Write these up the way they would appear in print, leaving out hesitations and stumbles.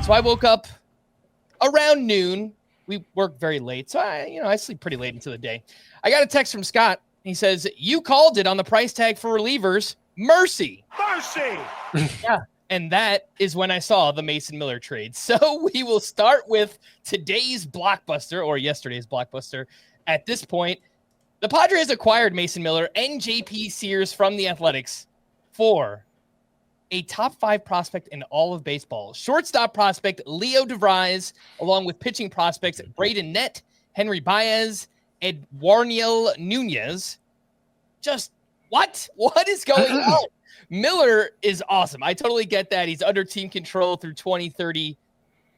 So I woke up around noon. We work very late, so I sleep pretty late into the day. I got a text from Scott. He says, "You called it on the price tag for relievers. Mercy." Yeah. And that is when I saw the Mason Miller trade. So we will start with today's blockbuster, or yesterday's blockbuster. At this point, the Padres acquired Mason Miller and JP Sears from the Athletics for a top 5 prospect in all of baseball. Shortstop prospect Leo DeVries, along with pitching prospects Braden Nett, Henry Baez, and Warniel Nunez. Just what? What is going on? Miller is awesome. I totally get that. He's under team control through 2030.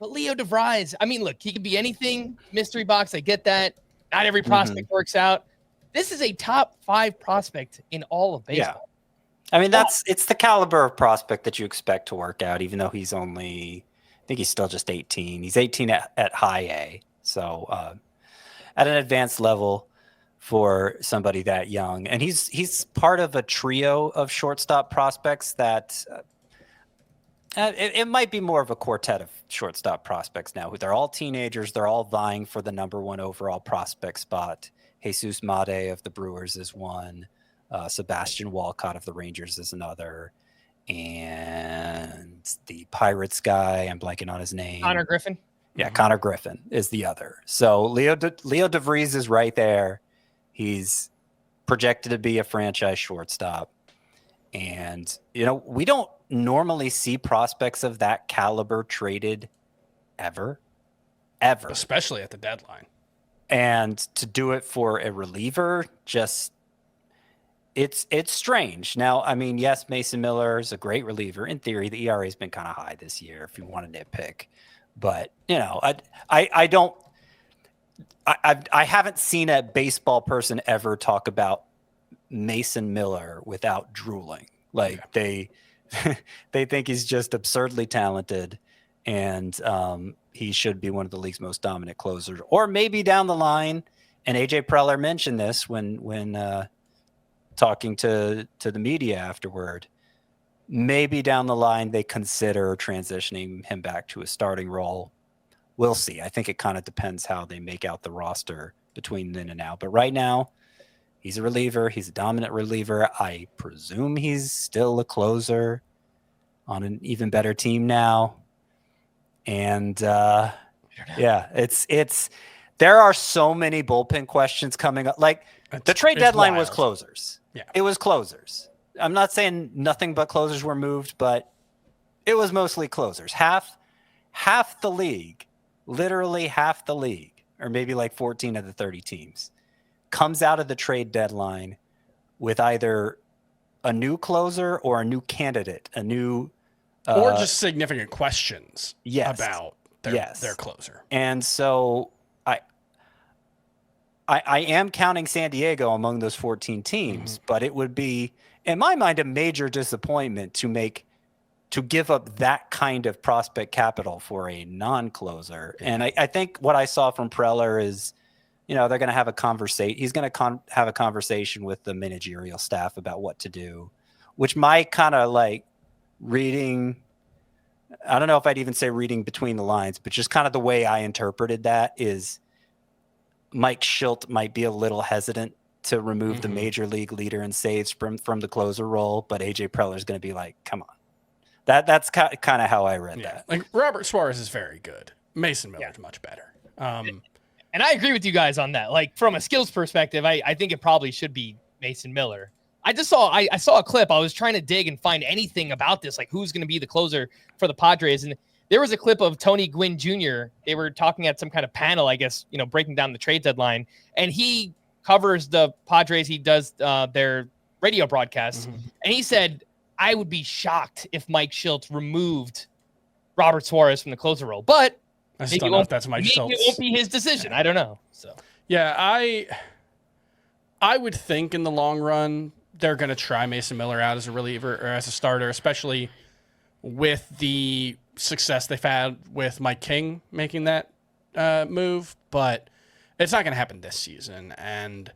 But Leo DeVries, I mean, look, he could be anything. Mystery box, I get that. Not every prospect works out. This is a top 5 prospect in all of baseball. Yeah. I mean, it's the caliber of prospect that you expect to work out, even though he's only, I think he's still just 18. He's 18 at high A. So at an advanced level for somebody that young. And he's part of a trio of shortstop prospects that it might be more of a quartet of shortstop prospects now. They're all teenagers. They're all vying for the number 1 overall prospect spot. Jesus Made of the Brewers is one. Sebastian Walcott of the Rangers is another. And the Pirates guy, I'm blanking on his name. Connor Griffin. Yeah, Connor Griffin is the other. So Leo DeVries is right there. He's projected to be a franchise shortstop. And, we don't normally see prospects of that caliber traded ever. Especially at the deadline. And to do it for a reliever, just it's strange. Now, I mean, yes, Mason Miller is a great reliever. In theory, the ERA has been kind of high this year if you want to nitpick. But, I haven't seen a baseball person ever talk about Mason Miller without drooling. Like they think he's just absurdly talented, and he should be one of the league's most dominant closers. Or maybe down the line, and AJ Preller mentioned this when talking to the media afterward, maybe down the line they consider transitioning him back to a starting role. We'll see. I think it kind of depends how they make out the roster between then and now. But right now, he's a reliever. He's a dominant reliever. I presume he's still a closer on an even better team now. And it's there are so many bullpen questions coming up. Like the trade deadline was closers. Yeah, it was closers. I'm not saying nothing but closers were moved, but it was mostly closers. Half the league. Literally half the league, or maybe like 14 of the 30 teams, comes out of the trade deadline with either a new closer or a new candidate, or just significant questions about their closer. And so I am counting San Diego among those 14 teams, but it would be, in my mind, a major disappointment to give up that kind of prospect capital for a non-closer. And I think what I saw from Preller is, they're going to have a conversation. He's going to have a conversation with the managerial staff about what to do, which might kind of like reading, I don't know if I'd even say reading between the lines, but just kind of the way I interpreted that is Mike Schilt might be a little hesitant to remove the major league leader in saves from the closer role, but AJ Preller is going to be like, come on. That's kind of how I read that. Like Robert Suarez is very good. Mason Miller is much better. And I agree with you guys on that. Like from a skills perspective, I think it probably should be Mason Miller. I saw a clip. I was trying to dig and find anything about this, like who's going to be the closer for the Padres. And there was a clip of Tony Gwynn Jr. They were talking at some kind of panel, I guess, breaking down the trade deadline. And he covers the Padres. He does their radio broadcasts. And he said, I would be shocked if Mike Schilt removed Robert Suarez from the closer role, but I just don't know if that's Mike Schilt. It won't be his decision. I don't know. So yeah, I would think in the long run they're going to try Mason Miller out as a reliever or as a starter, especially with the success they've had with Mike King making that move. But it's not going to happen this season, and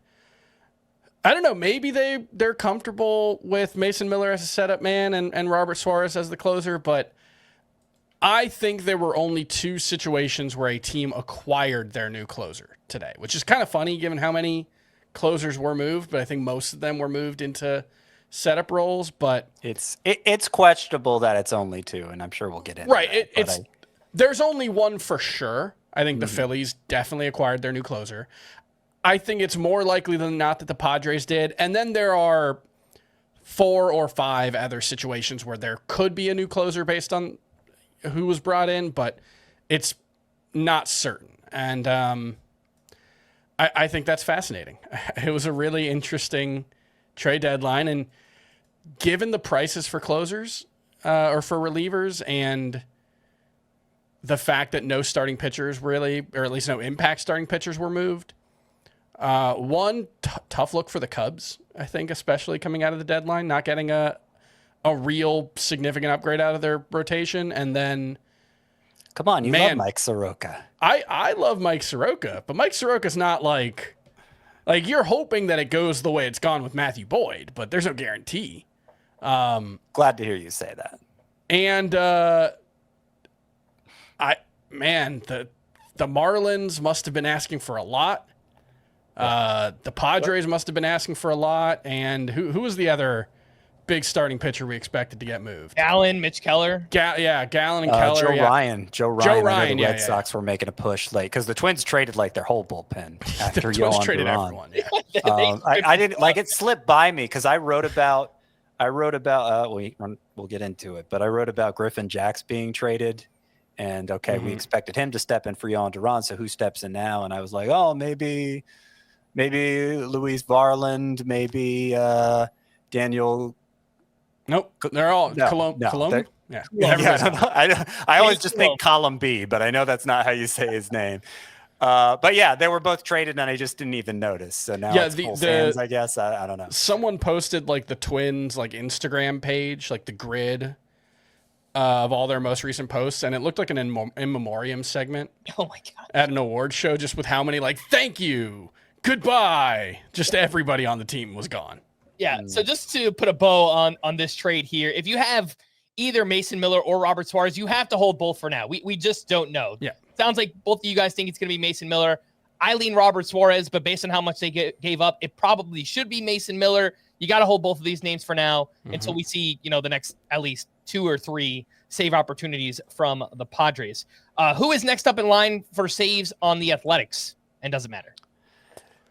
I don't know. Maybe they're comfortable with Mason Miller as a setup man and Robert Suarez as the closer, but I think there were only 2 situations where a team acquired their new closer today, which is kind of funny given how many closers were moved, but I think most of them were moved into setup roles. But it's questionable that it's only 2, and I'm sure we'll get into right. that, There's only one for sure. I think the Phillies definitely acquired their new closer. I think it's more likely than not that the Padres did. And then there are 4 or 5 other situations where there could be a new closer based on who was brought in, but it's not certain. And I think that's fascinating. It was a really interesting trade deadline. And given the prices for closers or for relievers and the fact that no starting pitchers really, or at least no impact starting pitchers were moved, tough look for the Cubs, I think, especially coming out of the deadline, not getting a real significant upgrade out of their rotation. And then, come on, you love Mike Soroka. I love Mike Soroka, but Mike Soroka's not like you're hoping that it goes the way it's gone with Matthew Boyd, but there's no guarantee. Glad to hear you say that. And the Marlins must have been asking for a lot. The Padres must have been asking for a lot. And who was the other big starting pitcher we expected to get moved? Gallen, Mitch Keller. Gallen and Keller. Joe Ryan. I know the Red yeah. Sox were making a push late because the Twins traded like their whole bullpen after The Twins Yohan traded Duran. everyone. Yeah. I didn't like it slipped by me because I wrote about we'll get into it, but I wrote about Griffin Jacks being traded. And we expected him to step in for Yohan Duran. So who steps in now? And I was like, oh, maybe Luis Varland, maybe Daniel. Nope, they're all Colombo. Yeah, I always just think Column B, but I know that's not how you say his name. But yeah, they were both traded, and I just didn't even notice. So now it's full fans, I guess. I don't know. Someone posted like the Twins Instagram page, like the grid of all their most recent posts, and it looked like an in memoriam segment. Oh my god! At an award show, just with how many thank you, goodbye, just everybody on the team was gone. Yeah. So just to put a bow on this trade here, if you have either Mason Miller or Robert Suarez, you have to hold both for now. We just don't know. Yeah. Sounds like both of you guys think it's going to be Mason Miller. I lean Robert Suarez, but based on how much they gave up, it probably should be Mason Miller. You got to hold both of these names for now until we see, the next at least 2 or 3 save opportunities from the Padres. Who is next up in line for saves on the Athletics? And doesn't matter.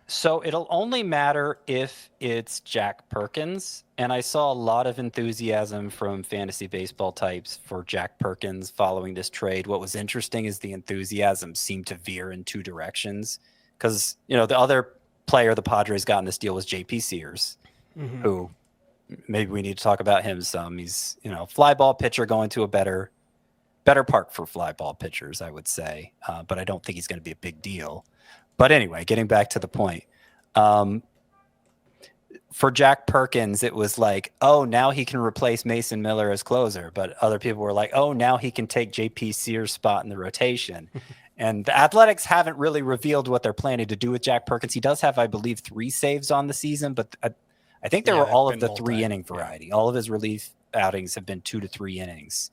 So it'll only matter if it's Jack Perkins. And I saw a lot of enthusiasm from fantasy baseball types for Jack Perkins following this trade. What was interesting is the enthusiasm seemed to veer in 2 directions. Because, the other player the Padres got in this deal was JP Sears, who maybe we need to talk about him some. He's, fly ball pitcher going to a better park for fly ball pitchers, I would say. But I don't think he's going to be a big deal. But anyway, getting back to the point, for Jack Perkins, it was like, oh, now he can replace Mason Miller as closer. But other people were like, oh, now he can take JP Sears' spot in the rotation. And the Athletics haven't really revealed what they're planning to do with Jack Perkins. He does have, I believe, 3 saves on the season, but I think they were all of the 3-inning variety. All of his relief outings have been 2 to 3 innings.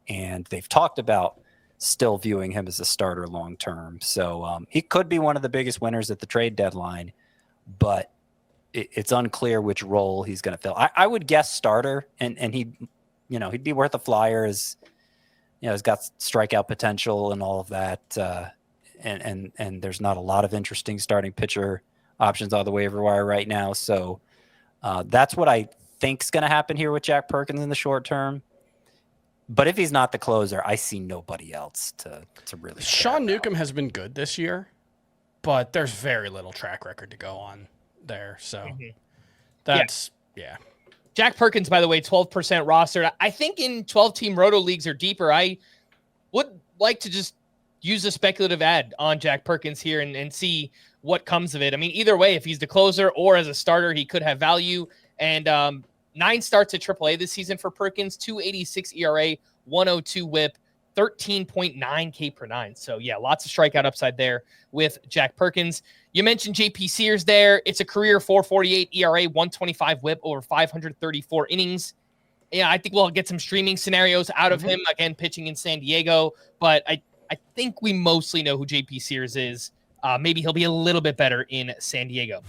And they've talked about still viewing him as a starter long term. So he could be one of the biggest winners at the trade deadline, but it's unclear which role he's going to fill. I would guess starter, and he'd be worth a flyer. As he's got strikeout potential and all of that. And there's not a lot of interesting starting pitcher options on the waiver wire right now. So that's what I think's going to happen here with Jack Perkins in the short term. But if he's not the closer, I see nobody else to really. Sean Newcomb has been good this year, but there's very little track record to go on there. So that's. Jack Perkins, by the way, 12% rostered. I think in 12-team roto leagues or deeper, I would like to just use a speculative ad on Jack Perkins here and see what comes of it. I mean, either way, if he's the closer or as a starter, he could have value. And 9 starts at AAA this season for Perkins, 2.86 ERA, 102 WHIP, 13.9 K per 9. So yeah, lots of strikeout upside there with Jack Perkins. You mentioned JP Sears there. It's a career 4.48 ERA, 125 WHIP over 534 innings. Yeah, I think we'll get some streaming scenarios out of him, again, pitching in San Diego. But I think we mostly know who JP Sears is. Maybe he'll be a little bit better in San Diego.